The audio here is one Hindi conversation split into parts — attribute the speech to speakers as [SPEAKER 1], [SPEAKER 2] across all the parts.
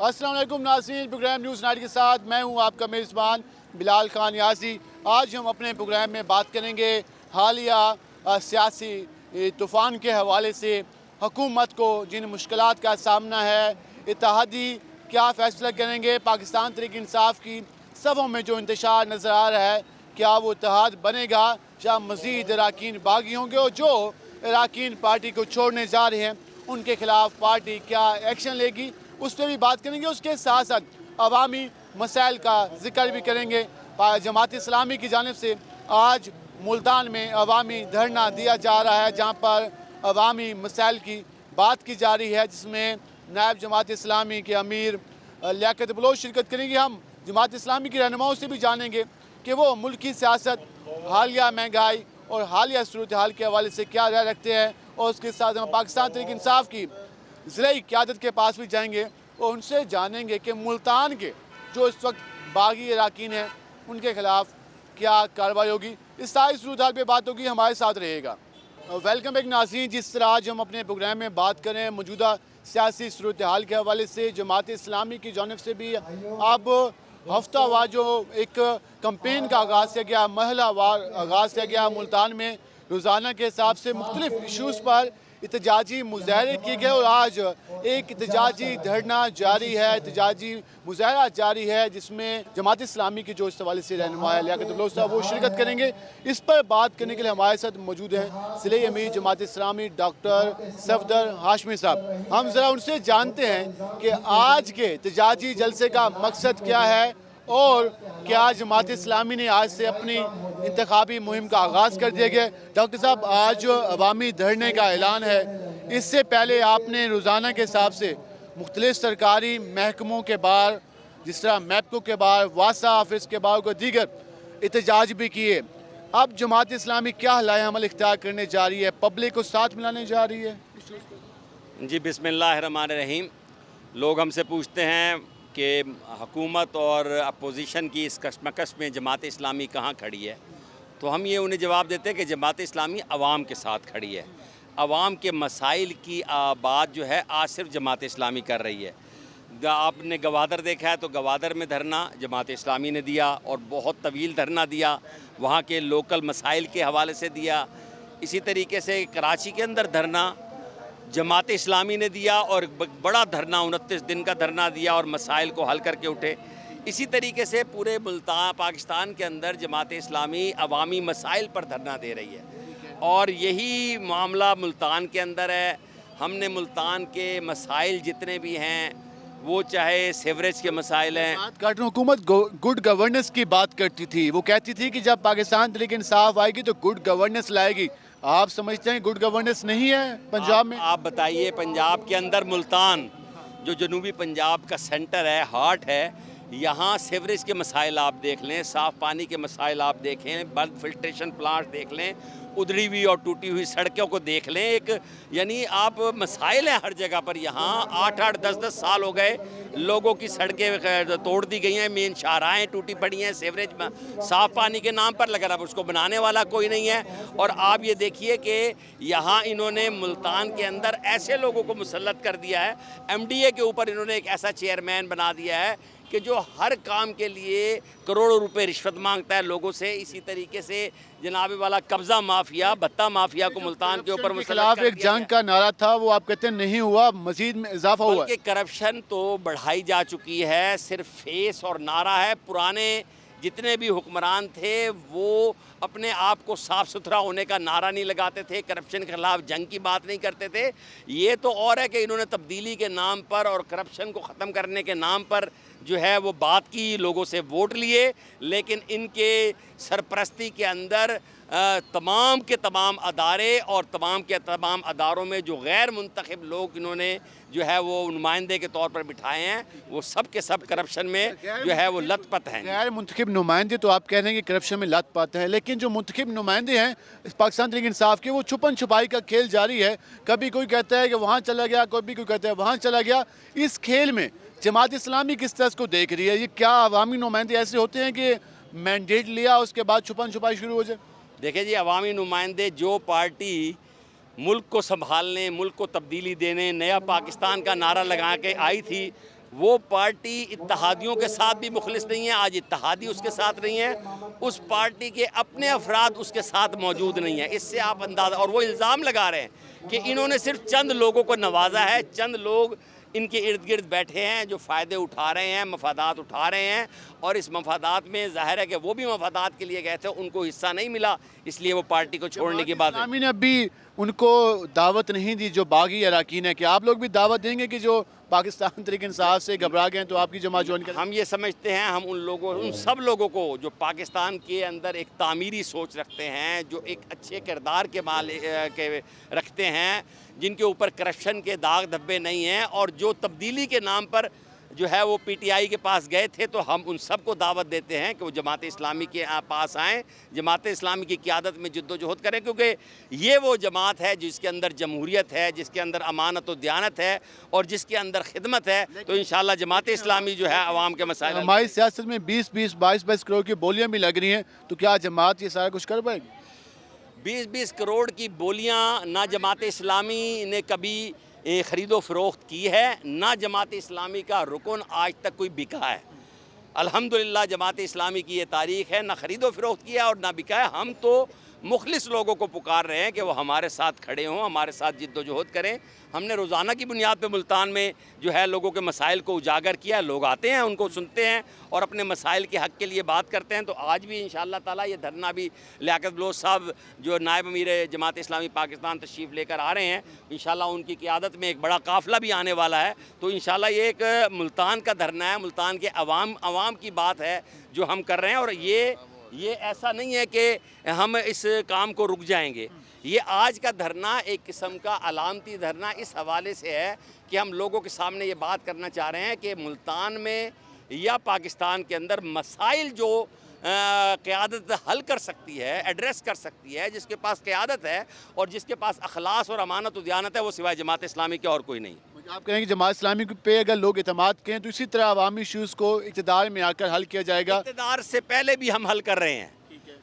[SPEAKER 1] अस्सलाम वालेकुम नाज़रीन, प्रोग्राम न्यूज़ नाइट के साथ मैं हूं आपका मेज़बान बिलाल खान यासी। आज हम अपने प्रोग्राम में बात करेंगे हालिया सियासी तूफ़ान के हवाले से हुकूमत को जिन मुश्किलात का सामना है, इत्तेहादी क्या फ़ैसला करेंगे, पाकिस्तान तहरीक इंसाफ की सफ़ों में जो इंतशार नज़र आ रहा है, क्या वो इत्तेहाद बनेगा या मज़ीद अरकान बागी होंगे, और जो अरकान पार्टी को छोड़ने जा रहे हैं उनके ख़िलाफ़ पार्टी क्या एक्शन लेगी, उस पर भी बात करेंगे। उसके साथ साथ अवामी मसाइल का जिक्र भी करेंगे। जमात इस्लामी की जानिब से आज मुल्तान में अवामी धरना दिया जा रहा है, जहाँ पर अवामी मसाइल की बात की जा रही है, जिसमें नायब जमात इस्लामी के अमीर लियाकत बलोच शिरकत करेंगे। हम जमात इस्लामी के रहनुमाओं से भी जानेंगे कि वो मुल्क की सियासत, हालिया महंगाई और हालिया सूरत हाल के हवाले से क्या राय रखते हैं, और उसके साथ हम पाकिस्तान तहरीक इंसाफ की ज़िले क़यादत के पास भी जाएंगे और उनसे जानेंगे कि मुल्तान के जो इस वक्त बागी अरकान हैं उनके ख़िलाफ़ क्या कार्रवाई होगी। इस सारी सूरत हाल पर बात होगी, हमारे साथ रहेगा। वेलकम बैक नाज़रीन, जिस तरह आज हम अपने प्रोग्राम में बात करें मौजूदा सियासी सूरत हाल के हवाले से, जमात इस्लामी की जानिब से भी अब हफ्ता वार जो एक कंपेन का आगाज़ किया गया, महला वार आगाज़ किया गया मुल्तान में, रोज़ाना के हिसाब से मुख्तलिफ इशूज़ पर एहतजाजी मुजाहरे किए गए और आज एक एहतजाजी धरना जारी है, एहतजाजी मुजाहरा जारी है, जिसमें जमात इस्लामी की जो इस हवाले से रहनुमा है लियाकत बलोच साहब वो शिरकत करेंगे। इस पर बात करने के लिए हमारे साथ मौजूद हैं ज़िले अमीर जमात इस्लामी डॉक्टर सफदर हाशमी साहब। हम ज़रा उनसे जानते हैं कि आज के एहतजाजी जलसे का मकसद क्या है और क्या जमात इस्लामी ने आज से अपनी इंतखाबी मुहिम का आगाज़ कर दिया गया। डॉक्टर साहब, आज जो अवामी धरने का ऐलान है, इससे पहले आपने रोज़ाना के हिसाब से मुख्तलिफ सरकारी महकमों के बाहर, जिस तरह मैपको के बाहर, वासा ऑफिस के बाहर को दीगर एहतजाज भी किए। अब जमात इस्लामी क्या हलाए अमल इख्तियार करने जा रही है, पब्लिक को साथ मिलाने जा रही है?
[SPEAKER 2] जी, बिस्मिल्लाहिर्रहमानिर्रहीम। लोग हमसे पूछते हैं कि हुकूमत और अपोजिशन की इस कशमकश में जमात इस्लामी कहाँ खड़ी है, तो हम ये उन्हें जवाब देते हैं कि जमात इस्लामी अवाम के साथ खड़ी है। अवाम के मसाइल की बात जो है आज सिर्फ जमात इस्लामी कर रही है। आपने गवादर देखा है तो गवादर में धरना जमात इस्लामी ने दिया और बहुत तवील धरना दिया, वहाँ के लोकल मसाइल के हवाले से दिया। इसी तरीके से कराची के अंदर धरना जमात इस्लामी ने दिया और बड़ा धरना 29 दिन का धरना दिया और मसाइल को हल करके उठे। इसी तरीके से पूरे मुल्तान पाकिस्तान के अंदर जमात इस्लामी अवामी मसाइल पर धरना दे रही है और यही मामला मुल्तान के अंदर है। हमने मुल्तान के मसाइल जितने भी हैं, वो चाहे सीवरेज के मसाइल हैं।
[SPEAKER 1] हुकूमत गुड गवर्नेंस की बात करती थी, वो कहती थी कि जब पाकिस्तान तहरीक इंसाफ आएगी तो गुड गवर्नेंस लाएगी। आप समझते हैं गुड गवर्नेंस नहीं है पंजाब में?
[SPEAKER 2] आप बताइए, पंजाब के अंदर मुल्तान जो जनूबी पंजाब का सेंटर है, हार्ट है, यहाँ सीवरेज के मसाइल आप देख लें, साफ़ पानी के मसाइल आप देखें, बल्क फिल्ट्रेशन प्लांट देख लें, उधड़ी हुई और टूटी हुई सड़कों को देख लें। एक यानी आप मसाइल हैं हर जगह पर। यहाँ 8-8, 10-10 साल हो गए, लोगों की सड़कें तोड़ दी गई हैं, मेन शाहराहें टूटी पड़ी हैं सीवरेज में साफ़ पानी के नाम पर, लेकिन अब उसको बनाने वाला कोई नहीं है। और आप ये देखिए कि यहाँ इन्होंने मुल्तान के अंदर ऐसे लोगों को मुसल्लत कर दिया है, MDA के ऊपर इन्होंने एक ऐसा चेयरमैन बना दिया है कि जो हर काम के लिए करोड़ों रुपए रिश्वत मांगता है लोगों से। इसी तरीके से जनाब वाला कब्ज़ा माफिया, भत्ता माफिया को मुल्तान के ऊपर
[SPEAKER 1] खिलाफ एक जंग का नारा था, वो आप कहते हैं नहीं हुआ, मजीद में इजाफा हुआ
[SPEAKER 2] है। करप्शन तो बढ़ाई जा चुकी है, सिर्फ फेस और नारा है। पुराने जितने भी हुक्मरान थे वो अपने आप को साफ़ सुथरा होने का नारा नहीं लगाते थे, करप्शन के ख़िलाफ़ जंग की बात नहीं करते थे। ये तो और है कि इन्होंने तब्दीली के नाम पर और करप्शन को ख़त्म करने के नाम पर जो है वो बात की, लोगों से वोट लिए, लेकिन इनके सरपरस्ती के अंदर तमाम के तमाम अदारे और तमाम के तमाम अदारों में जो गैर मुंतखब लोग इन्होंने जो है वो नुमाइंदे के तौर पर बिठाए हैं, वो सब के सब करप्शन में जो है वो लथपथ हैं।
[SPEAKER 1] गैर मुंतखब नुमाइंदे तो आप कह रहे हैं कि करप्शन में लथपथ हैं, लेकिन जो मुंतखब नुमाइंदे हैं पाकिस्तान तहरीक इंसाफ के, वो छुपन छुपाई का खेल जारी है। कभी कोई कहता है कि वहाँ चला गया, कभी कोई कहता है वहाँ चला गया। इस खेल में जमात इस्लामी किस तरह को देख रही है? ये क्या अवामी नुमाइंदे ऐसे होते हैं कि मैंडेट लिया उसके बाद छुपन छुपाई शुरू हो जाए?
[SPEAKER 2] देखिए जी, अवामी नुमाइंदे जो पार्टी मुल्क को संभालने, मुल्क को तब्दीली देने, नया पाकिस्तान का नारा लगा के आई थी, वो पार्टी इत्तेहादियों के साथ भी मुखलिस नहीं है, आज इत्तेहादी उसके साथ नहीं है, उस पार्टी के अपने अफराद उसके साथ मौजूद नहीं है। इससे आप अंदाज़ा, और वो इल्ज़ाम लगा रहे हैं कि इन्होंने सिर्फ चंद लोगों को नवाजा है, चंद लोग इनके इर्द गिर्द बैठे हैं जो फ़ायदे उठा रहे हैं, मफादात उठा रहे हैं, और इस मफादात में ज़ाहिर है कि वो भी मफादात के लिए गए थे, उनको हिस्सा नहीं मिला, इसलिए वो पार्टी को छोड़ने की बात है।
[SPEAKER 1] इस्लामी ने अभी उनको दावत नहीं दी जो बागी अरकान है, कि आप लोग भी दावत देंगे कि जो पाकिस्तान तहरीक इंसाफ से घबरा गए हैं तो आपकी जमात ज्वाइन करें?
[SPEAKER 2] हम ये समझते हैं, हम उन सब लोगों को जो पाकिस्तान के अंदर एक तामीरी सोच रखते हैं, जो एक अच्छे किरदार के रखते हैं, जिनके ऊपर करप्शन के दाग धब्बे नहीं हैं, और जो तब्दीली के नाम पर जो है वो पीटीआई के पास गए थे, तो हम उन सब को दावत देते हैं कि वो जमात इस्लामी के पास आएँ, जमात इस्लामी की क़ियादत में जद्दोजहद करें, क्योंकि ये वो जमात है जिसके अंदर जमहूरियत है, जिसके अंदर अमानत व दयानत है, और जिसके अंदर खिदमत है। तो इंशाअल्लाह जमात इस्लामी जो है अवाम के मसाइल,
[SPEAKER 1] हमारी सियासत में 20-20, 22-22 करोड़ की बोलियाँ भी लग रही हैं, तो क्या जमात ये सारा कुछ कर पाएगी?
[SPEAKER 2] 20-20 करोड़ की बोलियां ना जमात इस्लामी ने कभी ख़रीदो फ़रोख्त की है, ना जमात इस्लामी का रुकन आज तक कोई बिका है। अल्हम्दुलिल्लाह जमात इस्लामी की ये तारीख़ है, ना ख़रीदो फ़रोख्त किया और ना बिका है। हम तो मुखलिस लोगों को पुकार रहे हैं कि वो हमारे साथ खड़े हों, हमारे साथ जिद्दोजहद करें। हमने रोज़ाना की बुनियाद पे मुल्तान में जो है लोगों के मसाइल को उजागर किया, लोग आते हैं, उनको सुनते हैं और अपने मसाइल के हक़ के लिए बात करते हैं। तो आज भी इंशाअल्लाह ताला ये धरना भी लियाकत बलोच साहब जो नायब अमीर जमात इस्लामी पाकिस्तान तशरीफ़ लेकर आ रहे हैं, इंशाअल्लाह उनकी क़ियादत में एक बड़ा काफ़िला भी आने वाला है। तो इंशाअल्लाह ये एक मुल्तान का धरना है, मुल्तान के अवाम की बात है जो हम कर रहे हैं। और ये ऐसा नहीं है कि हम इस काम को रुक जाएंगे। ये आज का धरना एक किस्म का अलामती धरना इस हवाले से है कि हम लोगों के सामने ये बात करना चाह रहे हैं कि मुल्तान में या पाकिस्तान के अंदर मसाइल जो क़यादत हल कर सकती है, एड्रेस कर सकती है, जिसके पास क़यादत है और जिसके पास अखलास और अमानत व दयानत है, वो सिवाय जमात इस्लामी के और कोई नहीं।
[SPEAKER 1] आप कहेंगे जमात इस्लामी पे अगर लोग इत्तेमाद करें तो इसी तरह अवामी इशूज़ को इक़्तिदार में आकर हल किया जाएगा?
[SPEAKER 2] इक़्तिदार से पहले भी हम हल कर रहे हैं।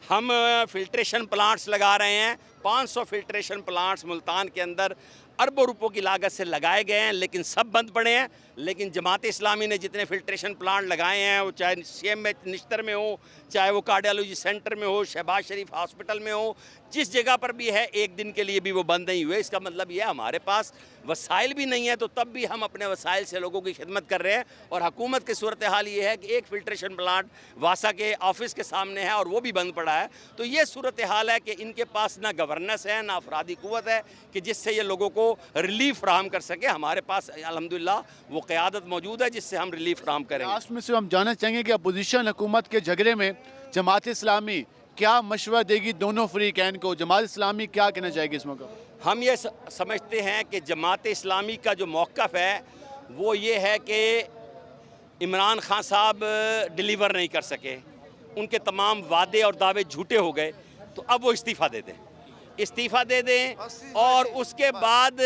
[SPEAKER 2] हम फ़िल्ट्रेशन प्लांट्स लगा रहे हैं, 500 फ़िल्ट्रेशन प्लांट्स मुल्तान के अंदर अरबों रुपयों की लागत से लगाए गए हैं, लेकिन सब बंद पड़े हैं। लेकिन जमात इस्लामी ने जितने फ़िल्ट्रेशन प्लांट लगाए हैं, वो चाहे सीएम में निश्तर में हो, चाहे वो कार्डियोलॉजी सेंटर में हो, शहबाज शरीफ हॉस्पिटल में हो, जिस जगह पर भी है, एक दिन के लिए भी वो बंद नहीं हुए। इसका मतलब ये है हमारे पास वसाइल भी नहीं है, तो तब भी हम अपने वसाइल से लोगों की खिदमत कर रहे हैं। और हुकूमत की सूरत हाल ये है कि एक फ़िल्ट्रेशन प्लांट वासा के ऑफिस के सामने है और वो भी बंद पड़ा है। तो ये सूरत हाल है कि इनके पास ना गवर्नेंस है, ना अफरादी क़ुव्वत है कि जिससे ये लोगों को रिलीफ फराहम कर सके। हमारे पास अल्हम्दुलिल्लाह वो क़यादत मौजूद है जिससे हम रिलीफ फराहम करेंगे।
[SPEAKER 1] लास्ट में सिर्फ हम जानना चाहेंगे कि अपोजिशन हुकूमत के झगड़े में जमात इस्लामी क्या मशवरा देगी दोनों फ़रीक़ैन को? जमात इस्लामी क्या कहना चाहेगी इस मौके?
[SPEAKER 2] हम ये समझते हैं कि जमात इस्लामी का जो मौक़िफ़ है वो ये है कि इमरान खान साहब डिलीवर नहीं कर सके, उनके तमाम वादे और दावे झूठे हो गए, तो अब वो इस्तीफ़ा दे दें और उसके बाद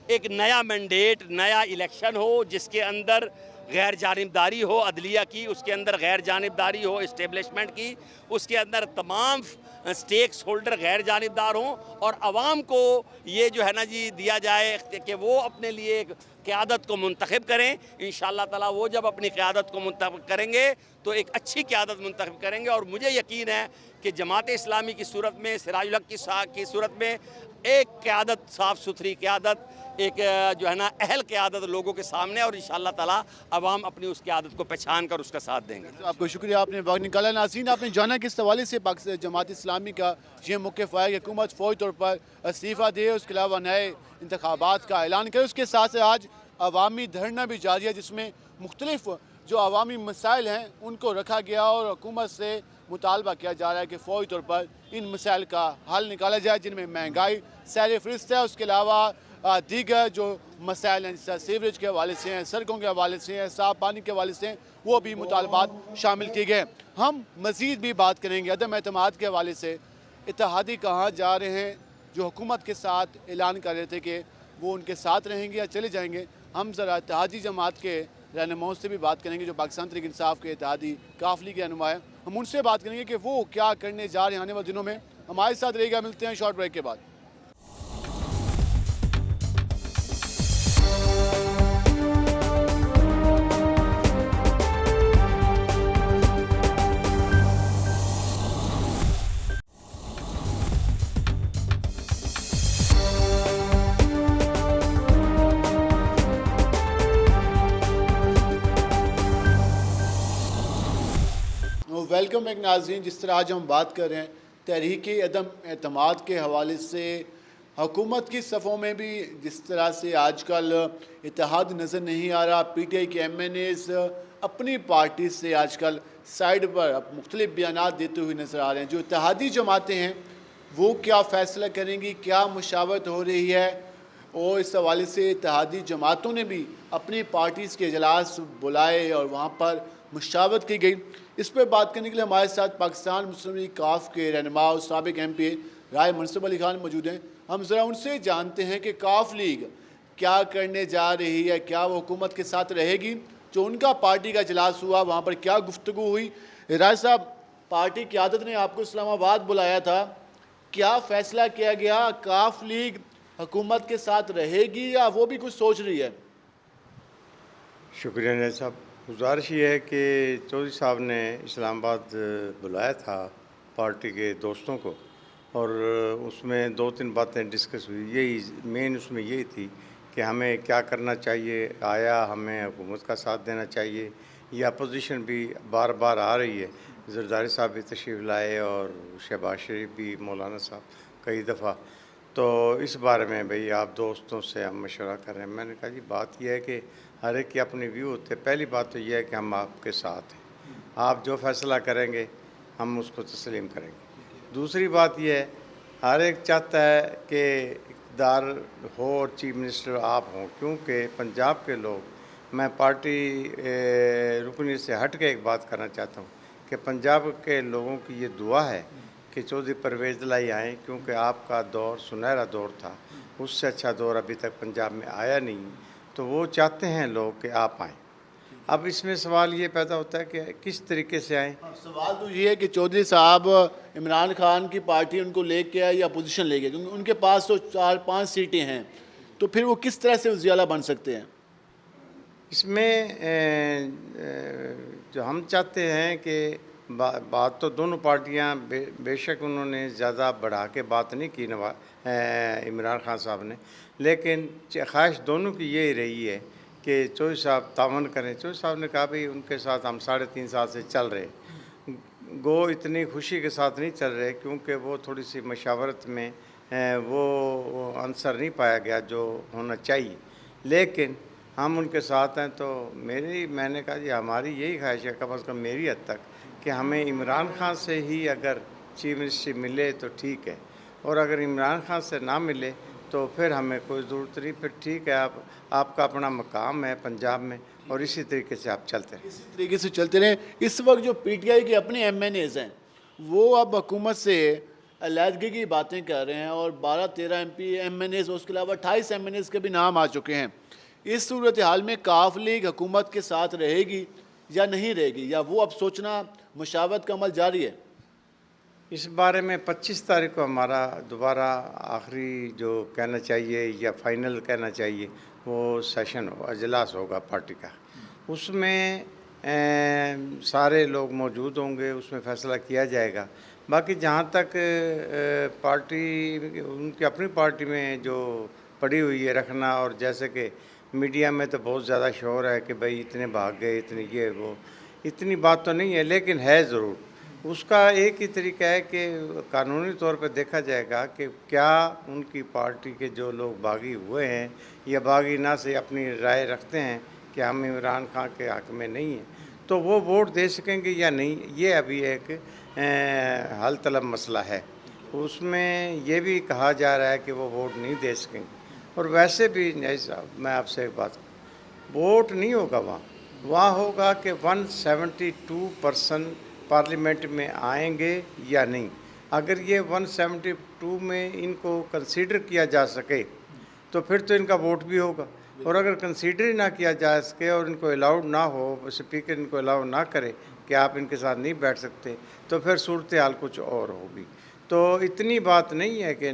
[SPEAKER 2] एक नया मैंडेट, नया इलेक्शन हो जिसके अंदर गैर जानिबदारी हो अदलिया की, उसके अंदर गैर जानिबदारी हो इस्टेब्लिशमेंट की, उसके अंदर तमाम स्टेक्स होल्डर गैर जानिबदार हों और आवाम को ये जो है ना जी दिया जाए कि वो अपने लिए एक क़यादत को मुंतखब करें। इंशाअल्लाह ताला वो जब अपनी क़यादत को मुंतखब करेंगे तो एक अच्छी क़यादत मुंतखब करेंगे। और मुझे यकीन है कि जमात इस्लामी की सूरत में, सिराजुल हक की सूरत में एक क़यादत, साफ़ सुथरी क़यादत, एक जो है ना अहल क़यादत लोगों के सामने, और इंशाअल्लाह ताला अवाम अपनी उस क़यादत को पहचान कर उसका साथ देंगे।
[SPEAKER 1] तो आपको शुक्रिया, आपने वक्त निकाला। नाज़रीन, आपने जाना किस हवाले से पाकिस्तान जमात इस्लामी का ये मौक़िफ़ है कि हुकूमत फ़ौरी तौर पर इस्तीफ़ा दे, उसके अलावा नए इंतखाबात का ऐलान करे। उसके साथ से आज अवामी धरना भी जारी है जिसमें मुख्तलिफ़ जो अवामी मसाइल हैं उनको रखा गया और हुकूमत से मुतालबा किया जा रहा है कि फ़ौरी तौर पर इन मसाइल का हल निकाला जाए, जिनमें महंगाई सैर फ़हरिस्त है। उसके अलावा दीगर जो मसाइल हैं जैसे सीवरेज के हवाले से हैं, सड़कों के हवाले से हैं, साफ़ पानी के हवाले से हैं, वो भी मुतालबात शामिल किए गए। हम मज़ीद भी बात करेंगे अदम एतमाद के हवाले से। इत्तेहादी कहाँ जा रहे हैं जो हुकूमत के साथ ऐलान कर रहे थे कि वो उनके साथ रहेंगे या चले जाएंगे? हम ज़रा इत्तेहादी जमात के रहनुमाओं से भी बात करेंगे जो पाकिस्तान तहरीक इंसाफ के इत्तेहादी काफ़िले के रहनुमा हैं। हम उनसे बात करेंगे कि वो क्या करने जा रहे हैं आने वाले दिनों में। हमारे साथ रहेगा, मिलते हैं शॉर्ट ब्रेक के बाद। वेलकम बैक नाज़रीन। जिस तरह आज हम बात कर रहे हैं तहरीक अदम एतमाद के हवाले से, हुकूमत की सफ़ों में भी जिस तरह से आजकल इत्तेहाद नज़र नहीं आ रहा। PTI के MNAs अपनी पार्टी से आजकल साइड पर अब मुख्तलिफ बयानात देते हुए नज़र आ रहे हैं। जो इत्तेहादी जमातें हैं वो क्या फ़ैसला करेंगी, क्या मुशावरत हो रही है, और इस हवाले से इत्तेहादी जमातों ने भी अपनी पार्टीज़ के इजलास बुलाए और वहाँ पर मुशावरत की गई। इस पर बात करने के लिए हमारे साथ पाकिस्तान मुस्लिम लीग काफ के रहनुमा और साबिक MP राय मनसूब अली खान मौजूद हैं। हम ज़रा उनसे जानते हैं कि काफ लीग क्या करने जा रही है, क्या वो हुकूमत के साथ रहेगी। जो उनका पार्टी का इजलास हुआ वहाँ पर क्या गुफ्तगू हुई। राय साहब, पार्टी क़यादत ने आपको इस्लामाबाद बुलाया था, क्या फ़ैसला किया गया? काफ लीग हुकूमत के साथ रहेगी या वो भी कुछ सोच रही है?
[SPEAKER 3] शुक्रिया नैब साहब। गुजारिश ये है कि चौधरी साहब ने इस्लामाबाद बुलाया था पार्टी के दोस्तों को, और उसमें 2-3 बातें डिस्कस हुई। यही मेन उसमें यही थी कि हमें क्या करना चाहिए, आया हमें हुकूमत का साथ देना चाहिए या अपोजिशन भी बार बार आ रही है। जरदारी साहब भी तशरीफ़ लाए और शहबाज शरीफ भी, मौलाना साहब कई दफ़ा। तो इस बारे में भाई आप दोस्तों से हम मशवरा कर रहे हैं। मैंने कहा जी बात यह है कि हर एक के अपने व्यू होते हैं। पहली बात तो यह है कि हम आपके साथ हैं, आप जो फ़ैसला करेंगे हम उसको तस्लीम करेंगे। दूसरी बात यह है, हर एक चाहता है कि इक़्तिदार हो और चीफ मिनिस्टर आप हों, क्योंकि पंजाब के लोग, मैं पार्टी रुकनीत से हट के एक बात करना चाहता हूँ कि पंजाब के लोगों की ये दुआ है कि चौधरी परवेज़ लाई आएँ, क्योंकि आपका दौर सुनहरा दौर था, उससे अच्छा दौर अभी तक पंजाब में आया नहीं। तो वो चाहते हैं लोग कि आप आएँ। अब इसमें सवाल ये पैदा होता है कि किस तरीके से आएँ।
[SPEAKER 1] सवाल तो ये है कि चौधरी साहब इमरान खान की पार्टी उनको लेके आए या अपोजिशन ले गए, क्योंकि उनके पास तो 4-5 सीटें हैं, तो फिर वो किस तरह से उजियाला बन सकते हैं?
[SPEAKER 3] इसमें जो हम चाहते हैं कि बात तो दोनों पार्टियां बेशक उन्होंने ज़्यादा बढ़ा के बात नहीं की इमरान खान साहब ने, लेकिन ख्वाहिश दोनों की यही रही है कि चौधरी साहब तावन करें। चौधरी साहब ने कहा भाई उनके साथ हम 3.5 साल से चल रहे, गो इतनी खुशी के साथ नहीं चल रहे, क्योंकि वो थोड़ी सी मशावरत में वो आंसर नहीं पाया गया जो होना चाहिए। लेकिन हम उनके साथ हैं, तो मैंने कहा जी हमारी यही ख्वाहिश है, कम अज़ कम मेरी हद तक, कि हमें इमरान खान से ही अगर चीफ मिनिस्टर मिले तो ठीक है, और अगर इमरान खान से ना मिले तो फिर हमें कोई ज़रूरत नहीं। फिर ठीक है, आपका अपना मकाम है पंजाब में, और इसी तरीके से आप चलते रहें।
[SPEAKER 1] इसी तरीके से चलते रहें। इस वक्त जो PTI के अपने MNAs हैं वो अब हुकूमत से अलहदगी की बातें कर रहे हैं, और 12-13 MP MNAs, उसके अलावा 28 MNAs के भी नाम आ चुके हैं। इस सूरत हाल में काफ लीग हुकूमत के साथ रहेगी या नहीं रहेगी, या वो अब सोचना मुशावरत का अमल जारी है?
[SPEAKER 3] इस बारे में 25 तारीख को हमारा दोबारा आखिरी जो कहना चाहिए या फाइनल कहना चाहिए वो सेशन अजलास होगा पार्टी का। उसमें सारे लोग मौजूद होंगे, उसमें फ़ैसला किया जाएगा। बाकी जहाँ तक पार्टी उनकी अपनी पार्टी में जो पड़ी हुई है रखना, और जैसे कि मीडिया में तो बहुत ज़्यादा शोर है कि भाई इतने भाग गए, इतने ये वो, इतनी बात तो नहीं है, लेकिन है ज़रूर। उसका एक ही तरीका है कि कानूनी तौर पर देखा जाएगा कि क्या उनकी पार्टी के जो लोग बागी हुए हैं या बागी ना से अपनी राय रखते हैं कि हम इमरान खान के हक़ में नहीं हैं, तो वो वोट दे सकेंगे या नहीं, ये अभी एक हल तलब मसला है। उसमें ये भी कहा जा रहा है कि वो वोट नहीं दे सकेंगे। और वैसे भी नहीं साहब, मैं आपसे एक बात, वोट नहीं होगा वहाँ होगा कि 172% पार्लियामेंट में आएंगे या नहीं। अगर ये 172 में इनको कंसीडर किया जा सके तो फिर तो इनका वोट भी होगा, और अगर कंसीडर ही ना किया जा सके और इनको अलाउड ना हो, स्पीकर इनको अलाउ ना करे कि आप इनके साथ नहीं बैठ सकते, तो फिर सूरत हाल कुछ और होगी। तो इतनी बात नहीं है कि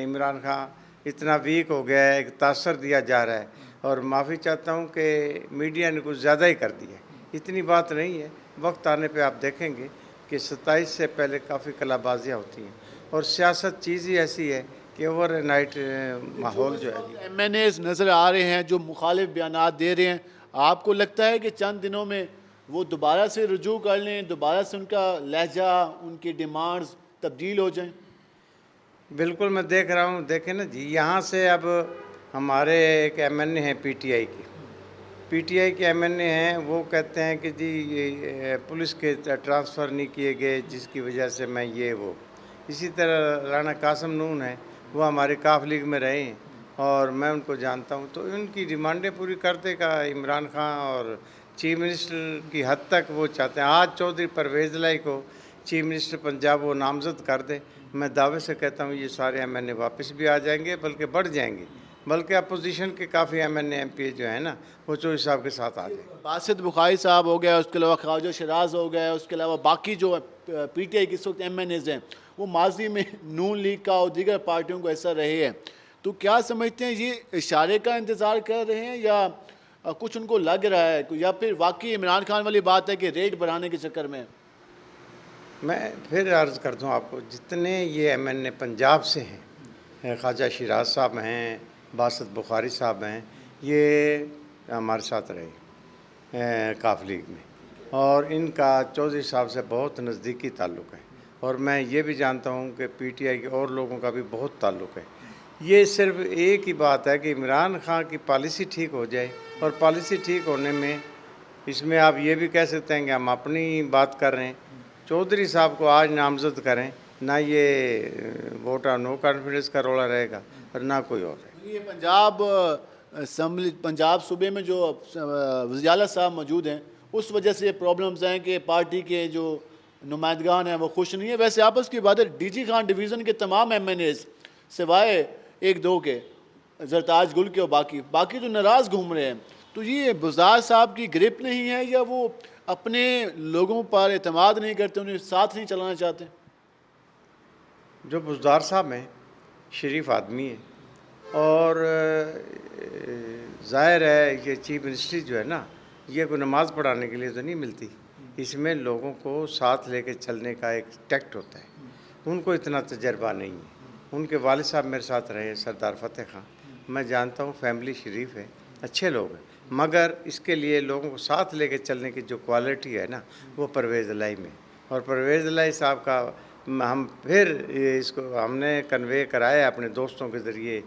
[SPEAKER 3] इमरान खान इतना वीक हो गया है, एक तासर दिया जा रहा है, और माफ़ी चाहता हूँ कि मीडिया ने कुछ ज़्यादा ही कर दिया। इतनी बात नहीं है, वक्त आने पे आप देखेंगे कि 27 से पहले काफ़ी कलाबाजियाँ होती हैं, और सियासत चीज़ ही ऐसी है कि ओवर नाइट माहौल जो है।
[SPEAKER 1] MNAs नज़र आ रहे हैं जो मुखालिफ बयानात दे रहे हैं, आपको लगता है कि चंद दिनों में वो दोबारा से रुजू कर लें, दोबारा से उनका लहजा, उनकी डिमांड्स तब्दील हो जाएं?
[SPEAKER 3] बिल्कुल मैं देख रहा हूँ। देखें ना जी, यहाँ से अब हमारे एक एमएनए हैं पीटीआई के एमएनए हैं, वो कहते हैं कि जी ये पुलिस के ट्रांसफ़र नहीं किए गए जिसकी वजह से मैं ये वो। इसी तरह राना कासिम नून है, वो हमारे काफ लीग में रहे हैं और मैं उनको जानता हूँ। तो उनकी डिमांडें पूरी करने का इमरान खान और चीफ मिनिस्टर की हद तक वो चाहते हैं। आज चौधरी परवेज़ लाई को चीफ मिनिस्टर पंजाब वो नामज़द कर दे, मैं दावे से कहता हूँ ये सारे एमएनए वापस भी आ जाएंगे, बल्कि बढ़ जाएंगे। बल्कि अपोजिशन के काफ़ी एमएनए एमपी जो है ना, वो चौधरी साहब के साथ आ जाए।
[SPEAKER 1] बासित बुखारी साहब हो गया, उसके अलावा ख्वाजा शराज हो गया, उसके अलावा बाकी जो पीटीआई के इस वक्त एमएनएज हैं, वो माजी में नून लीग का और दीगर पार्टियों को ऐसा रहे हैं। तो क्या समझते हैं, ये इशारे का इंतज़ार कर रहे हैं या कुछ उनको लग रहा है, या फिर वाकई इमरान खान वाली बात है कि रेट बढ़ाने के चक्कर में?
[SPEAKER 3] मैं फिर अर्ज़ कर दूँ आपको, जितने ये एमएनए पंजाब से हैं, ख्वाजा शराज साहब हैं, बासित बुखारी साहब हैं, ये हमारे साथ रहे काफ लीग में और इनका चौधरी साहब से बहुत नज़दीकी ताल्लुक़ है और मैं ये भी जानता हूँ कि पीटीआई के और लोगों का भी बहुत ताल्लुक़ है। ये सिर्फ एक ही बात है कि इमरान खान की पॉलिसी ठीक हो जाए और पॉलिसी ठीक होने में इसमें आप ये भी कह सकते हैं कि हम अपनी बात कर रहे हैं। चौधरी साहब को आज नामज़द करें, ना ये वोट ऑफ नो कॉन्फिडेंस का रोला रहेगा और ना कोई और है।
[SPEAKER 1] ये पंजाब असम्बली, पंजाब सूबे में जो वज़ीर आला साहब मौजूद हैं, उस वजह से ये प्रॉब्लम्स हैं कि पार्टी के जो नुमाइंदगान हैं वो खुश नहीं है। वैसे आपस की बात है, डीजी खान डिवीज़न के तमाम एमएनएज सिवाय एक दो के, जरताज गुल के और बाकी तो नाराज़ घूम रहे हैं। तो ये बुज़दार साहब की ग्रिप नहीं है या वो अपने लोगों पर एतमाद नहीं करते, उन्हें साथ नहीं चलाना चाहते?
[SPEAKER 3] जो बुज़दार साहब हैं शरीफ आदमी है और ज़ाहिर है ये चीफ मिनिस्ट्री जो है ना, ये कोई नमाज़ पढ़ाने के लिए तो नहीं मिलती। इसमें लोगों को साथ लेके चलने का एक टैक्ट होता है। उनको इतना तजर्बा नहीं है। उनके वालिद साहब मेरे साथ रहे, सरदार फतेह खान, मैं जानता हूँ, फैमिली शरीफ है, अच्छे लोग हैं, मगर इसके लिए लोगों को साथ लेके चलने की जो क्वालिटी है ना, वो परवेज़ लाई में। और परवेज़ लाई साहब का हम फिर इसको हमने कन्वे कराया अपने दोस्तों के ज़रिए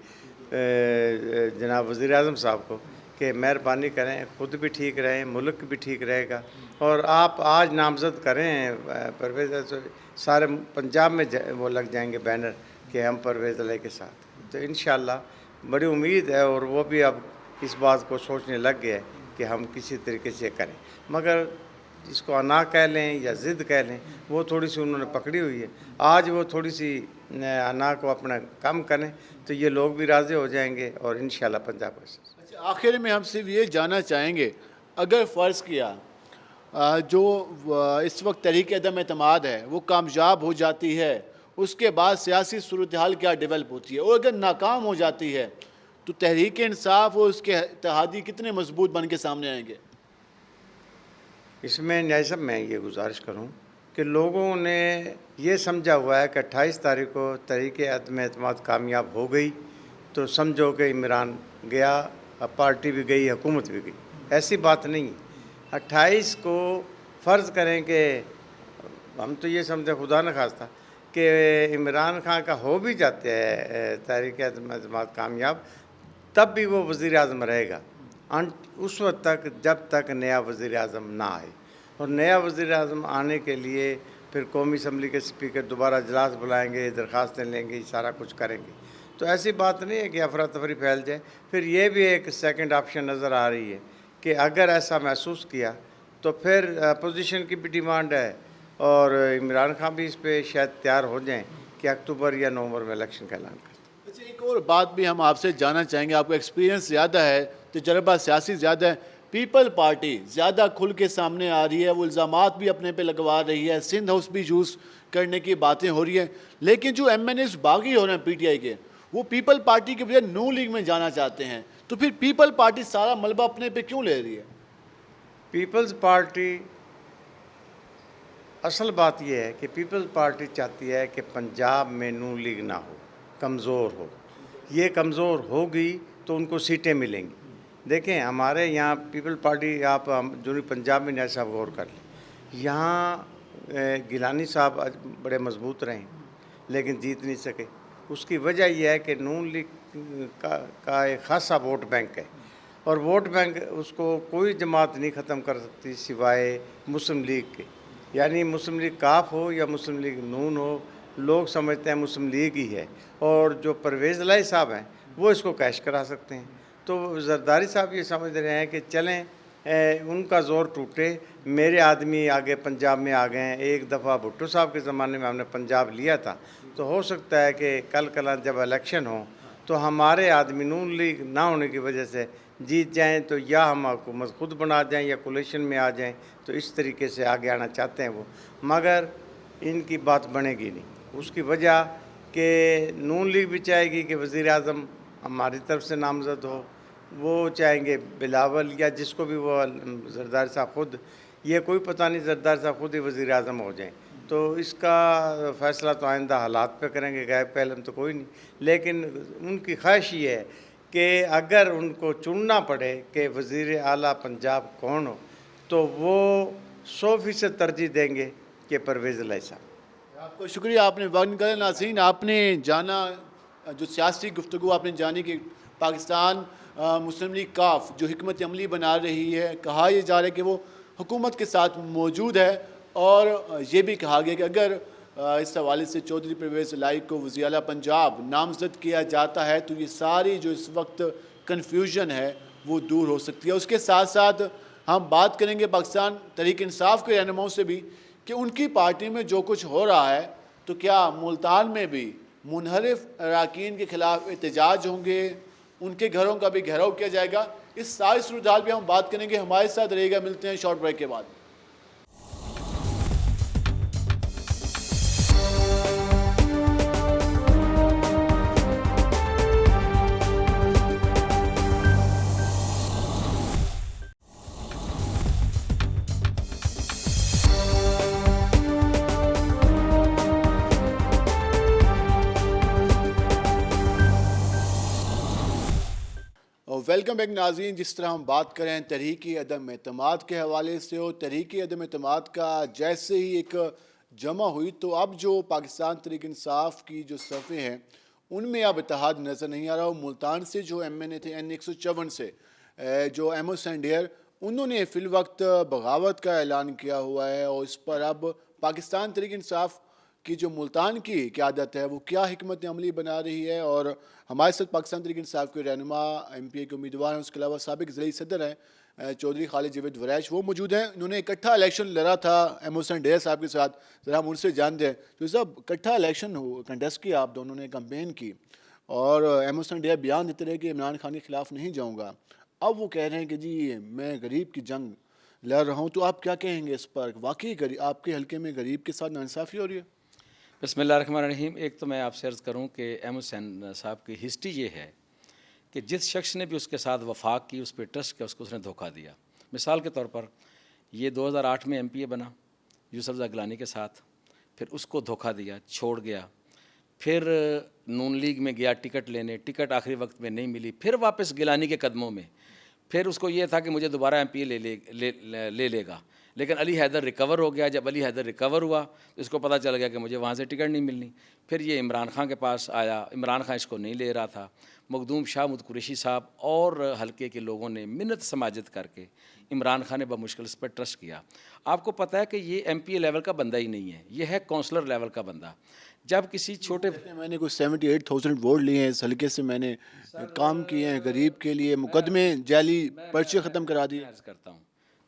[SPEAKER 3] जनाब वज़ीर आज़म साहब को कि मेहरबानी करें, ख़ुद भी ठीक रहें, मुल्क भी ठीक रहेगा और आप आज नामज़द करें परवेज़, सारे पंजाब में वो लग जाएंगे बैनर कि हम परवेज़ लाई के साथ। तो इंशाअल्लाह बड़ी उम्मीद है और वो भी अब इस बात को सोचने लग गया कि हम किसी तरीके से करें। मगर इसको अना कह लें या ज़िद कह लें, वो थोड़ी सी उन्होंने पकड़ी हुई है। आज वो थोड़ी सी अना को अपना कम करें तो ये लोग भी राज़ी हो जाएंगे और इंशाअल्लाह पंजाब को।
[SPEAKER 1] अच्छा, आखिर में हम सिर्फ ये जानना चाहेंगे, अगर फ़र्ज़ किया जो इस वक्त तहरीक अदम एतमाद है वो कामयाब हो जाती है, उसके बाद सियासी सूरत हाल क्या डेवलप होती है, और अगर नाकाम हो जाती है तो तहरीक इंसाफ और उसके इत्तेहादी कितने मजबूत बन के सामने आएंगे?
[SPEAKER 3] इसमें न्याय साहब मैं ये गुजारिश करूं कि लोगों ने ये समझा हुआ है कि 28 तारीख को तहरीक अदम एतमाद कामयाब हो गई तो समझो कि इमरान गया, पार्टी भी गई, हुकूमत भी गई। ऐसी बात नहीं। 28 को फ़र्ज़ करें कि हम तो ये समझे खुदा न खास्ता कि इमरान खान का हो भी जाते हैं तहरीक अदम एतमाद कामयाब, तब भी वो वज़ीर आज़म रहेगा उस वक्त तक जब तक नया वज़ीर आज़म ना आए। और नया वज़ीर आज़म आने के लिए फिर कौमी असम्बली के स्पीकर दोबारा इजलास बुलाएंगे, दरख्वास्तें लेंगे, सारा कुछ करेंगे। तो ऐसी बात नहीं है कि अफरा तफरी फैल जाए। फिर ये भी एक सेकंड ऑप्शन नज़र आ रही है कि अगर ऐसा महसूस किया तो फिर अपोजिशन की भी डिमांड है और इमरान खान भी इस पर शायद तैयार हो जाएँ कि अक्टूबर या नवंबर में इलेक्शन का ऐलान करें।
[SPEAKER 1] अच्छा, एक और बात भी हम आपसे जानना चाहेंगे, आपको एक्सपीरियंस ज़्यादा है, तजर्बा सियासी ज़्यादा है, पीपल पार्टी ज़्यादा खुल के सामने आ रही है, वो इल्ज़ामात भी अपने पे लगवा रही है, सिंध हाउस भी यूज़ करने की बातें हो रही हैं, लेकिन जो एमएनएस बागी हो रहे हैं पीटीआई के, वो पीपल पार्टी के बजाय नू लीग में जाना चाहते हैं। तो फिर पीपल पार्टी सारा मलबा अपने पे क्यों ले रही है?
[SPEAKER 3] पीपल्स पार्टी, असल बात यह है कि पीपल्स पार्टी चाहती है कि पंजाब में नू लीग ना हो, कमज़ोर हो। ये कमज़ोर होगी तो उनको सीटें मिलेंगी। देखें हमारे यहाँ पीपल पार्टी, आप जो पंजाब में न्याय साहब गौर कर लें, यहाँ गिलानी साहब आज बड़े मजबूत रहे लेकिन जीत नहीं सके। उसकी वजह यह है कि नून लीग का एक खासा वोट बैंक है, और वोट बैंक उसको कोई जमात नहीं ख़त्म कर सकती सिवाय मुस्लिम लीग के। यानी मुस्लिम लीग काफ हो या मुस्लिम लीग नून हो, लोग समझते हैं मुस्लिम लीग ही है, और जो परवेज़ लाई साहब हैं वो इसको कैश करा सकते हैं। तो जरदारी साहब ये समझ रहे हैं कि चलें उनका ज़ोर टूटे, मेरे आदमी आगे पंजाब में आ गए हैं। एक दफ़ा भुट्टो साहब के ज़माने में हमने पंजाब लिया था, तो हो सकता है कि कल कल जब इलेक्शन हो तो हमारे आदमी नून लीग ना होने की वजह से जीत जाएं, तो या हम हुकूमत खुद बना जाएं या कोलिशन में आ जाएं। तो इस तरीके से आगे आना चाहते हैं वो, मगर इनकी बात बनेगी नहीं। उसकी वजह कि नून लीग भी चाहेगी कि वज़ीर आज़म हमारी तरफ से नामज़द हो, वो चाहेंगे बिलावल या जिसको भी वो जरदारी साहब खुद, ये कोई पता नहीं जरदारी साहब खुद ही वज़ीर आज़म हो जाएं। तो इसका फ़ैसला तो आइंदा हालात पे करेंगे, गैब का इल्म तो कोई नहीं। लेकिन उनकी ख्वाहिश ये है कि अगर उनको चुनना पड़े कि वज़ीर आला पंजाब कौन हो, तो वो 100% तरजीह देंगे कि परवेज़ लाई साहब।
[SPEAKER 1] आपको शुक्रिया, आपने वक्त निकाला। नाज़रीन, आपने जाना जो सियासी गुफ्तगू आपने जानी कि पाकिस्तान मुस्लिम लीग काफ जो हिकमत अमली बना रही है, कहा यह जा रहा है कि वो हुकूमत के साथ मौजूद है, और ये भी कहा गया कि अगर इस हवाले से चौधरी परवेज़ लाई को वज़ीर आला पंजाब नामज़द किया जाता है तो ये सारी जो इस वक्त कन्फ्यूजन है वो दूर हो सकती है। उसके साथ साथ हम बात करेंगे पाकिस्तान तहरीक इंसाफ के रहनुमाओं से भी कि उनकी पार्टी में जो कुछ हो रहा है, तो क्या मुल्तान में भी मुनहरिफ अरकान के ख़िलाफ़ एहतजाज होंगे, उनके घरों का भी घेराव किया जाएगा। इस सारी सूरत हाल पर हम बात करेंगे। हमारे साथ रहेगा, मिलते हैं शॉर्ट ब्रेक के बाद। वेलकम बैक नाज़रीन। जिस तरह हम बात करें तहरीक अदम एतमाद के हवाले से, और तहरीक अदम एतमाद का जैसे ही एक जमा हुई तो अब जो पाकिस्तान तहरीक इंसाफ की जो सफ़े हैं उनमें अब इत्तेहाद नज़र नहीं आ रहा। और मुल्तान से जो MNA थे N154 से जो एमो सेंडियर, उन्होंने फ़िल वक्त बगावत का ऐलान किया हुआ है, और इस पर अब पाकिस्तान तहरीक इंसाफ की जो मुल्तान की क़यादत है वो क्या हिकमत अमली बना रही है। और हमारे साथ पाकिस्तान तहरीक इंसाफ के रहनुमा MPA के उम्मीदवार हैं, उसके अलावा साबिक ज़िला सदर हैं चौधरी खालिद जावेद वरैश, वो मौजूद हैं। इन्होंने इकट्ठा इलेक्शन लड़ा था एमो सेंडियर साहब के साथ, ज़रा हम उनसे जानते हैं। तो सब इकट्ठा इलेक्शन हो कंटेस्ट किया आप दोनों ने, कैंपेन की, और एमो सेंडियर बयान देते रहे कि इमरान खान के ख़िलाफ़ नहीं जाऊँगा। अब वो कह रहे हैं कि जी मैं गरीब की जंग लड़ रहा हूँ। तो आप क्या कहेंगे इस पर? वाकई आपके हल्के में गरीब के साथ नाइंसाफ़ी हो रही है?
[SPEAKER 4] बिस्मिल्लाहिर्रहमानिर्रहीम। एक तो मैं आपसे अर्ज़ करूं कि एम हुसैन साहब की हिस्ट्री ये है कि जिस शख्स ने भी उसके साथ वफाक की, उस पर ट्रस्ट किया, उसको उसने धोखा दिया। मिसाल के तौर पर ये 2008 में MPA बना यूसुफ ज़गलानी के साथ, फिर उसको धोखा दिया, छोड़ गया, फिर नून लीग में गया टिकट लेने, टिकट आखिरी वक्त में नहीं मिली, फिर वापस गिलानी के कदमों में, फिर उसको ये था कि मुझे दोबारा MPA ले लेगा, लेकिन अली हैदर रिकवर हो गया। जब अली हैदर रिकवर हुआ तो इसको पता चल गया कि मुझे वहाँ से टिकट नहीं मिलनी। फिर ये इमरान खान के पास आया, इमरान खान इसको नहीं ले रहा था। मखदूम शाह मुद कुरैशी साहब और हल्के के लोगों ने मिन्नत समाजत करके इमरान खान ने बमुश्किल इस पर ट्रस्ट किया। आपको पता है कि ये MPA लेवल का बंदा ही नहीं है, ये है काउंसलर लेवल का बंदा। जब किसी छोटे
[SPEAKER 1] मैंने कुछ 78,000 वोट लिए हैं इस हल्के से, मैंने काम किए हैं गरीब के लिए, मुकदमे जाली पर्चे ख़त्म करा दिए।
[SPEAKER 4] अर्ज़ करता हूँ,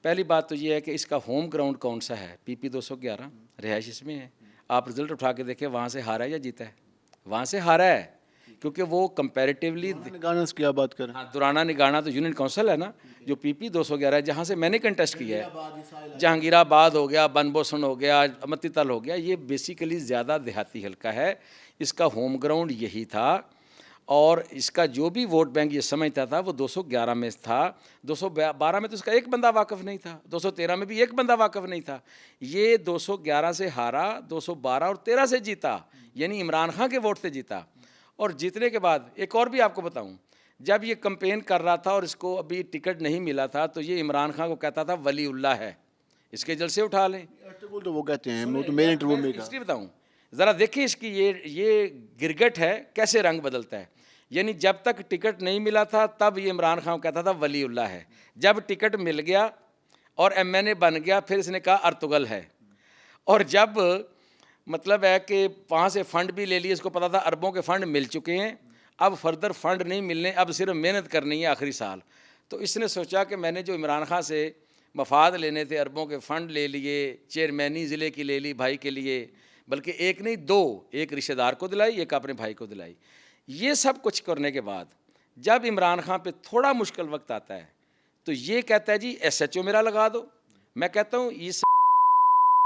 [SPEAKER 4] पहली बात तो ये है कि इसका होम ग्राउंड कौन सा है? PP 211 रिहाइश इसमें है। आप रिज़ल्ट उठा के देखें, वहाँ से हारा है या जीता है? वहाँ से हारा है, क्योंकि वो कंपैरेटिवली
[SPEAKER 1] निगाना की क्या बात करें।
[SPEAKER 4] हाँ, दुराना निगाना तो यूनियन काउंसिल है ना, जो PP 211 है, जहाँ से मैंने कंटेस्ट किया है। जहांगीराबाद हो गया, बनबोसन हो गया, अमतीतल हो गया, ये बेसिकली ज़्यादा देहाती हल्का है। इसका होम ग्राउंड यही था, और इसका जो भी वोट बैंक ये समझता था वो 211 में था। 212 में तो उसका एक बंदा वाकफ़ नहीं था, 213 में भी एक बंदा वाकफ़ नहीं था। ये 211 से हारा, 212 और 13 से जीता, यानी इमरान खान के वोट से जीता। और जीतने के बाद एक और भी आपको बताऊं, जब ये कैंपेन कर रहा था और इसको अभी टिकट नहीं मिला था तो ये इमरान खान को कहता था वलीउल्लाह है, इसके जलसे उठा लें।
[SPEAKER 1] अर्तुगरुल तो वो कहते हैं, वो तो मेरे इंटरव्यू में कहा।
[SPEAKER 4] हिस्ट्री बताऊं ज़रा, देखिए इसकी ये गिरगट है कैसे रंग बदलता है। यानी जब तक टिकट नहीं मिला था तब ये इमरान खान कहता था वलीउल्लाह है, जब टिकट मिल गया और MNA बन गया फिर इसने कहा अर्तुगल है। और जब मतलब है कि वहाँ से फ़ंड भी ले लिए, इसको पता था अरबों के फ़ंड मिल चुके हैं, अब फर्दर फंड नहीं मिलने, अब सिर्फ मेहनत करनी है आखिरी साल। तो इसने सोचा कि मैंने जो इमरान खान से मफाद लेने थे, अरबों के फ़ंड ले लिए, चेयरमैनी ज़िले की ले ली भाई के लिए, बल्कि एक नहीं दो, एक रिश्तेदार को दिलाई, एक अपने भाई को दिलाई। ये सब कुछ करने के बाद जब इमरान खान पे थोड़ा मुश्किल वक्त आता है तो ये कहता है जी SHO मेरा लगा दो। मैं कहता हूँ इस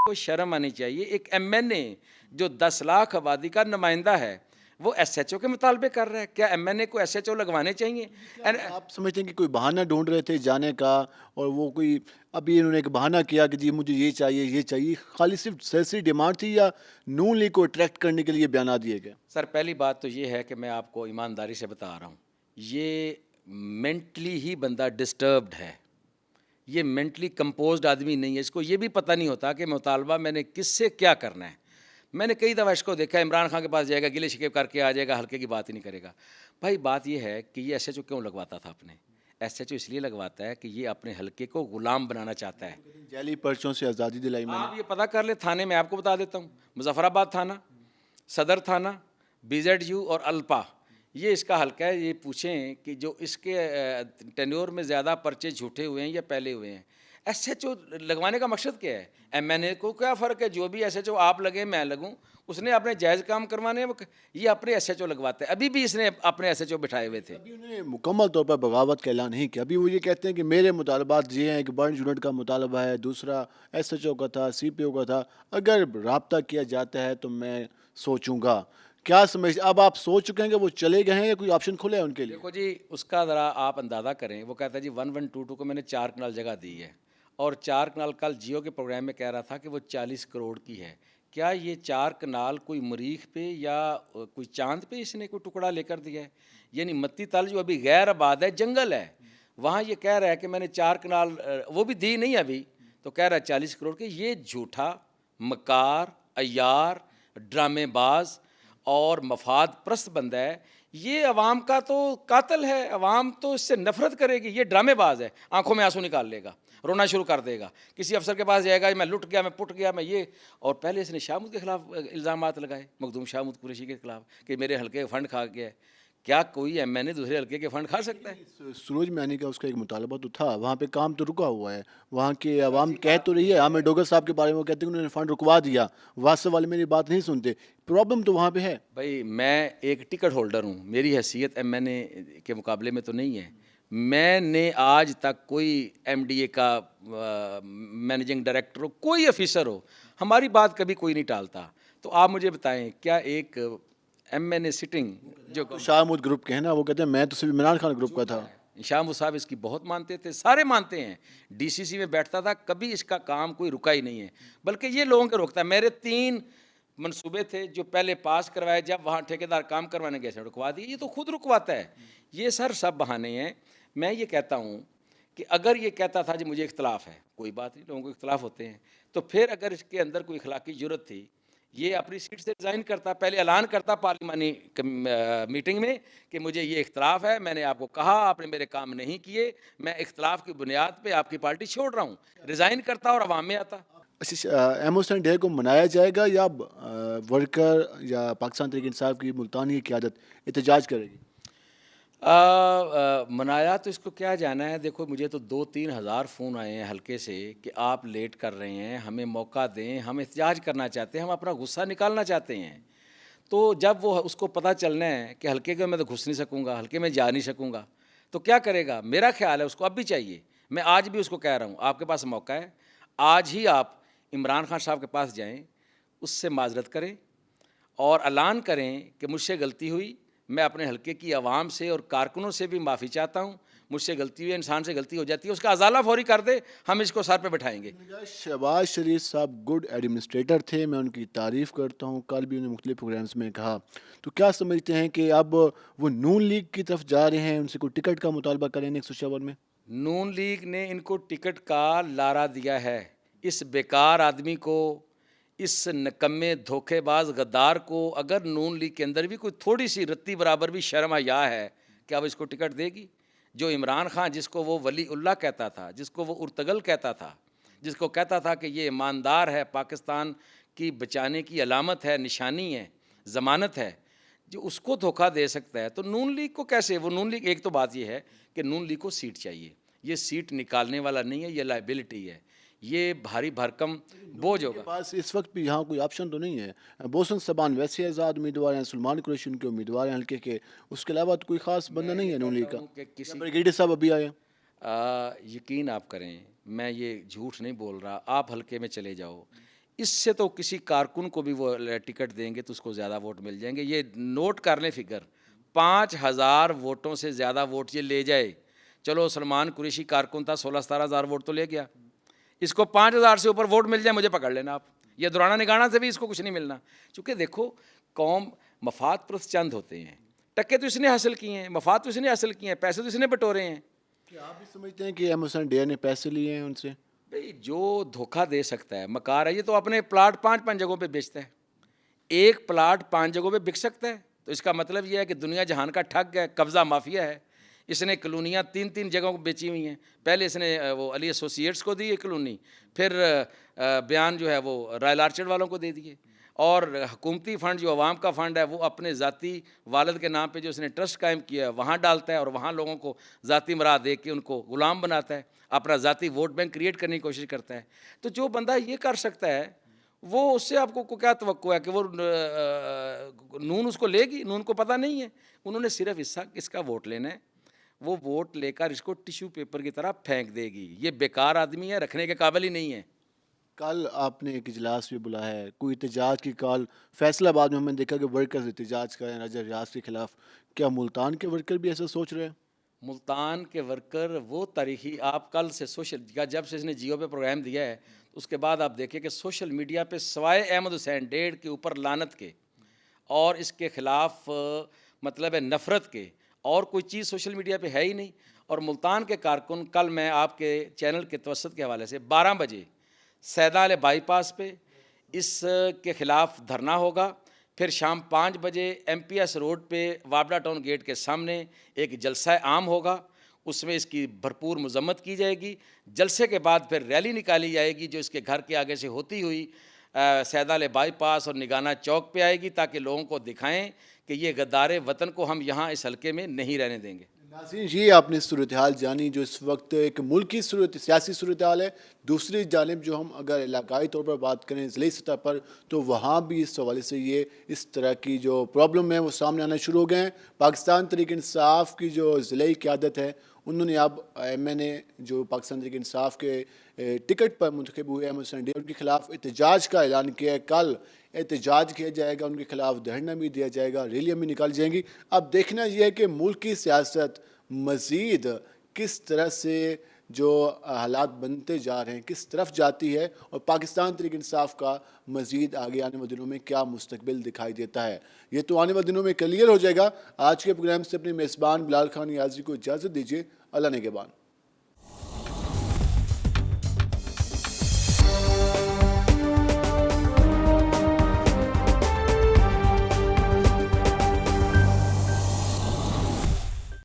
[SPEAKER 4] को शर्म आनी चाहिए। एक MNA जो 10 लाख आबादी का नुमाइंदा है वो SHO के मुतालबे कर रहा है, क्या MNA को SHO लगवाने चाहिए?
[SPEAKER 1] आप समझते हैं कि कोई बहाना ढूंढ रहे थे जाने का, और वो कोई अभी इन्होंने एक बहाना किया कि जी मुझे ये चाहिए, खाली सिर्फ सियासी डिमांड थी या नून लीग को अट्रैक्ट करने के लिए बयान दिए गए?
[SPEAKER 4] सर पहली बात तो ये है कि मैं आपको ईमानदारी से बता रहा हूँ, ये मेंटली ही बंदा डिस्टर्ब्ड है, ये मेंटली कंपोज्ड आदमी नहीं है। इसको ये भी पता नहीं होता कि मुतालबा मैंने किससे क्या करना है। मैंने कई दफ़ा इसको देखा, इमरान खान के पास जाएगा, गिले शिकवे करके आ जाएगा, हल्के की बात ही नहीं करेगा। भाई बात ये है कि ये SHO क्यों लगवाता था अपने? SHO इसलिए लगवाता है कि ये अपने हल्के को ग़ुलाम बनाना चाहता है।
[SPEAKER 1] जैली पर्चों से आज़ादी दिलाई मैंने।
[SPEAKER 4] आप ये पता कर ले, थाने में आपको बता देता हूँ, मुजफ्फराबाद थाना, सदर थाना, BZU और अल्पा, ये इसका हल्का है। ये पूछें कि जो इसके टेन्योर में ज़्यादा पर्चे झूठे हुए हैं या पहले हुए हैं। SHO लगवाने का मकसद क्या है? MNA को क्या फ़र्क है, जो भी SHO आप लगे मैं लगूं, उसने अपने जायज़ काम करवाने, ये अपने SHO लगवाते हैं। अभी भी इसने अपने SHO बिठाए हुए थे।
[SPEAKER 1] अभी उन्होंने मुकम्मल तौर पर बगावत का ऐलान नहीं किया। अभी वो ये कहते हैं कि मेरे मुतालबात ये हैं कि बर्न यूनिट का मुतालबा है, दूसरा SHO का था, CPO का था, अगर रब्ता किया जाता है तो मैं सोचूंगा। क्या समझ, अब आप सोच चुके हैं कि वो चले गए हैं या कोई ऑप्शन खुले हैं उनके लिए?
[SPEAKER 4] देखो जी, उसका ज़रा आप अंदाज़ा करें। वो कहता है जी 1122 को मैंने 4 कनाल जगह दी है, और 4 कनाल कल जियो के प्रोग्राम में कह रहा था कि वो 40 करोड़ की है। क्या ये 4 कनाल कोई मरीख पे या कोई चांद पे इसने कोई टुकड़ा लेकर दिया है? यानी मत्ती तल जो अभी गैर आबाद है, जंगल है, वहाँ ये कह रहा है कि मैंने 4 कनाल, वो भी दी नहीं अभी, तो कह रहा है 40 करोड़ के। ये झूठा, मकार, अय्यार, ड्रामेबाज और मफाद प्रस्त बंदा है। ये अवाम का तो कातिल है, अवाम तो इससे नफरत करेगी। ये ड्रामेबाज है, आंखों में आंसू निकाल लेगा, रोना शुरू कर देगा, किसी अफसर के पास जाएगा, मैं लुट गया, मैं पुट गया, मैं ये। और पहले इसने शाहमूद के खिलाफ इल्ज़ामात लगाए, मखदूम शाहमूद कुरैशी के खिलाफ, कि मेरे हल्के फंड खा गया है। क्या कोई MNA दूसरे हल्के के फंड खा सकता है?
[SPEAKER 1] सूरज मैनी का उसका एक मुतालबा तो था, वहाँ पे काम तो रुका हुआ है, वहाँ के अवाम कह तो रही है। आमिर डोगर साहब के बारे में वो कहते हैं उन्होंने फ़ंड रुकवा दिया, वास्तव वाले मेरी बात नहीं सुनते। प्रॉब्लम तो वहाँ पे है।
[SPEAKER 4] भाई मैं एक टिकट होल्डर हूँ, मेरी हैसियत MNA के मुकाबले में तो नहीं है। मैंने आज तक कोई MDA का मैनेजिंग डायरेक्टर हो, कोई ऑफिसर हो, हमारी बात कभी कोई नहीं टालता। तो आप मुझे बताएं, क्या एक MNA सिटिंग जो
[SPEAKER 1] शाहमूद ग्रुप के हैं ना, वो कहते हैं मैं तो सिर्फ इमरान खान ग्रुप का था।
[SPEAKER 4] शाहमूद साहब इसकी बहुत मानते थे, सारे मानते हैं। DCC में बैठता था, कभी इसका काम कोई रुका ही नहीं है, बल्कि ये लोगों के रोकता है। मेरे 3 मंसूबे थे जो पहले पास करवाए, जब वहाँ ठेकेदार काम करवाने गए थे रुकवा दिए। ये तो खुद रुकवाता है। ये सर सब बहाने हैं। मैं ये कहता हूँ कि अगर ये कहता था जी मुझे इख्तलाफ है, कोई बात नहीं, लोगों को इख्तलाफ होते हैं, तो फिर अगर इसके अंदर कोई अखलाकी जुर्रत थी, ये अपनी सीट से रिज़ाइन करता, पहले ऐलान करता पार्लिमानी मीटिंग में कि मुझे ये इख्तलाफ है, मैंने आपको कहा, आपने मेरे काम नहीं किए, मैं इख्तलाफ की बुनियाद पे आपकी पार्टी छोड़ रहा हूँ, रिज़ाइन करता और अवाम में आता।
[SPEAKER 1] अच्छा, एमोसन डे को मनाया जाएगा या वर्कर या पाकिस्तान तहरीक इंसाफ की मुल्तानी की क़यादत एहतजाज करेगी?
[SPEAKER 4] मनाया तो इसको क्या जाना है। देखो मुझे तो 2-3 हज़ार फ़ोन आए हैं हल्के से कि आप लेट कर रहे हैं, हमें मौका दें, हम एहतजाज करना चाहते हैं, हम अपना गुस्सा निकालना चाहते हैं। तो जब वो उसको पता चलना है कि हल्के के मैं तो घुस नहीं सकूँगा, हल्के में जा नहीं सकूँगा, तो क्या करेगा? मेरा ख्याल है उसको अब भी चाहिए। मैं आज भी उसको कह रहा हूँ, आपके पास मौका है, आज ही आप इमरान खान साहब के पास जाएँ, उससे माजरत करें और ऐलान करें कि मुझसे गलती हुई, मैं अपने हल्के की आवाम से और कारकुनों से भी माफ़ी चाहता हूँ, मुझसे गलती हुई, इंसान से गलती हो जाती है, उसका अजाला फौरी कर दे, हम इसको सर पे बैठाएंगे।
[SPEAKER 1] शहबाज शरीफ साहब गुड एडमिनिस्ट्रेटर थे, मैं उनकी तारीफ़ करता हूँ, कल भी उन्हें मुख्तलिफ प्रोग्राम्स में कहा। तो क्या समझते हैं कि अब वो नून लीग की तरफ जा रहे हैं, उनसे कोई टिकट का मुतालबा करें नेक्स्ट पेशावर में?
[SPEAKER 4] नून लीग ने इनको टिकट का लारा दिया है। इस बेकार आदमी को, इस निकम्मे धोखेबाज गद्दार को अगर नून लीग के अंदर भी कोई थोड़ी सी रत्ती बराबर भी शर्म हया है, क्या वो इसको टिकट देगी? जो इमरान खान, जिसको वो वली उल्लाह कहता था, जिसको वो उर्तगल कहता था, जिसको कहता था कि ये ईमानदार है, पाकिस्तान की बचाने की अलामत है, निशानी है, ज़मानत है, जो उसको धोखा दे सकता है, तो नून लीग को कैसे? वो नून लीग, एक तो बात ये है कि नून लीग को सीट चाहिए, ये सीट निकालने वाला नहीं है, ये लाइबिलिटी है, ये भारी भरकम बोझ होगा।
[SPEAKER 1] पास इस वक्त भी यहाँ कोई ऑप्शन तो नहीं है। बोसन सबान वैसे आज़ाद उम्मीदवार हैं, सलमान कुरैशी उनके उम्मीदवार हैं हल्के के, उसके अलावा तो कोई ख़ास बंदा नहीं है नून लीग का।
[SPEAKER 4] कि किसी
[SPEAKER 1] ब्रिगेडियर साहब अभी आए हैं।
[SPEAKER 4] यकीन आप करें, मैं ये झूठ नहीं बोल रहा, आप हल्के में चले जाओ, इससे तो किसी कारकुन को भी वो टिकट देंगे तो उसको ज़्यादा वोट मिल जाएंगे। ये नोट कर लें फिगर, 5,000 वोटों से ज़्यादा वोट ये ले जाए। चलो सलमान कुरैशी कारकुन था, 16-17 हज़ार वोट तो ले गया, इसको 5,000 से ऊपर वोट मिल जाए, मुझे पकड़ लेना आप। ये दुराना निगाना से भी इसको कुछ नहीं मिलना, क्योंकि देखो कौम मफाद परस्त चंद होते हैं, टक्के तो इसने हासिल किए हैं, मफाद तो इसने हासिल किए हैं, पैसे तो इसने बटोरे हैं।
[SPEAKER 1] क्या आप भी समझते हैं कि एमोसन डेयर ने पैसे लिए हैं उनसे?
[SPEAKER 4] भाई जो धोखा दे सकता है, मकार है, ये तो अपने प्लाट 5-5 जगहों पे बेचता है। एक प्लाट 5 जगहों पे बिक सकता है, तो इसका मतलब ये है कि दुनिया जहान का ठग है, कब्ज़ा माफिया है। इसने कॉलोनियाँ 3-3 जगहों को बेची हुई हैं। पहले इसने वो अली एसोसिएट्स को दी एक कॉलोनी, फिर बयान जो है वो रॉयल आर्चर्ड वालों को दे दिए, और हुकूमती फ़ंड जो अवाम का फ़ंड है वो अपने ज़ाती वालिद के नाम पे जो इसने ट्रस्ट कायम किया है वहाँ डालता है, और वहाँ लोगों को ज़ाती मराद दे के उनको ग़ुलाम बनाता है, अपना ज़ाती वोट बैंक क्रिएट करने की कोशिश करता है। तो जो बंदा ये कर सकता है, वो उससे आपको को क्या तवक्को है कि वो नून उसको लेगी? नून को पता नहीं है, उन्होंने सिर्फ इसका वोट लेना है, वो वोट लेकर इसको टिश्यू पेपर की तरह फेंक देगी। ये बेकार आदमी है, रखने के काबिल ही नहीं है।
[SPEAKER 1] कल आपने एक इजलास भी बुलाया है, कोई एहतजाज की कॉल? फैसलाबाद में हमने देखा कि वर्कर्स एहतजाज कर रहे हैं राजा रियाज के खिलाफ, क्या मुल्तान के वर्कर भी ऐसा सोच रहे हैं?
[SPEAKER 4] मुल्तान के वर्कर वो तारीखी, आप कल से सोशल, जब से इसने जियो पे प्रोग्राम दिया है उसके बाद आप देखिए कि सोशल मीडिया पे सवाए अहमद हुसैन डेढ़ के ऊपर लानत के और इसके ख़िलाफ़ मतलब है नफ़रत के, और कोई चीज़ सोशल मीडिया पे है ही नहीं। और मुल्तान के कारकुन, कल मैं आपके चैनल के तवसत के हवाले से 12 बजे सैदाल बाईपास पे इसके ख़िलाफ़ धरना होगा, फिर शाम 5 बजे MPS रोड पे वाबड़ा टाउन गेट के सामने एक जलसा आम होगा, उसमें इसकी भरपूर मजम्मत की जाएगी। जलसे के बाद फिर रैली निकाली जाएगी जो इसके घर के आगे से होती हुई सैदाल बाईपास और निगाना चौक पे आएगी, ताकि लोगों को दिखाएं कि ये गद्दारे वतन को हम यहाँ इस हल्के में नहीं रहने देंगे।
[SPEAKER 1] नाज़रीन, ये आपने सूरत हाल जानी जो इस वक्त एक मुल्की सियासी सूरत हाल है। दूसरी जानिब जो हम अगर इलाकाई तौर पर बात करें ज़िले सतह पर, तो वहाँ भी इस हवाले से ये इस तरह की जो प्रॉब्लम है वो सामने आना शुरू हो गए हैं। पाकिस्तान तहरीक इंसाफ की जो ज़िले क़यादत है, उन्होंने अब MNA जो पाकिस्तान तहरीक इंसाफ के टिकट पर मुंतखब हुए अहमद हुसैन डेयर के ख़िलाफ़ एहतजाज का ऐलान किया है। कल एहतजाज किया जाएगा, उनके खिलाफ धरना भी दिया जाएगा, रैलियाँ भी निकाली जाएंगी। अब देखना यह है कि मुल्क की सियासत मज़ीद किस तरह से जो हालात बनते जा रहे हैं किस तरफ जाती है, और पाकिस्तान तहरीक इंसाफ का मज़ीद आगे आने वाले दिनों में क्या मुस्तकबिल दिखाई देता है, ये तो आने वाले दिनों में क्लियर हो जाएगा। आज के प्रोग्राम से अपने मेज़बान बिलाल खान याज़ी को इजाज़त दीजिए। अल्लाह ने के बाद।